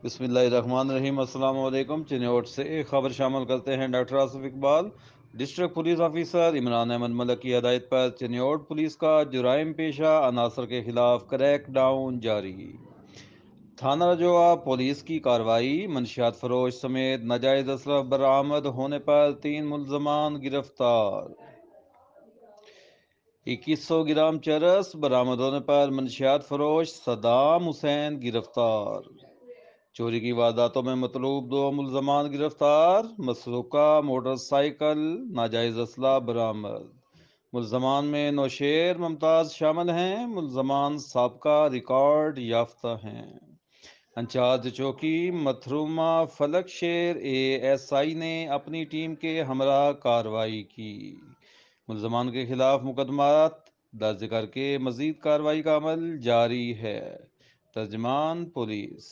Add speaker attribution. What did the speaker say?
Speaker 1: بسم اللہ الرحمن الرحیم۔ السلام علیکم۔ چنوٹ سے ایک خبر شامل کرتے ہیں۔ Doctor Asif Iqbal, district police officer Imran Ahmad Malik کی ہدایت پر چنوٹ پولیس کا جرائم پیشہ عناصر کے خلاف کریک ڈاؤن جاری۔ تھانہ رجوع پولیس کی کارروائی۔ منشیات فروش سمیت ناجائز اسلحہ برآمد ہونے پر 3 ملزمان گرفتار۔ 2100 گرام چرس برآمد ہونے پر منشیات فروش صدام حسین گرفتار۔ چوری کی وارداتوں میں مطلوب 2 ملزمان گرفتار۔ مسروقہ موٹر سائیکل، ناجائز اسلحہ برآمد۔ ملزمان میں نوشیر ممتاز شامل ہیں۔ ملزمان سابقہ ریکارڈ یافتہ ہیں۔ انچارج چوکی متھروما فلک شیر ASI نے اپنی ٹیم کے ہمراہ کارروائی کی۔ ملزمان کے خلاف مقدمات درج کر کے مزید کارروائی کا عمل جاری ہے۔ ترجمان پولیس۔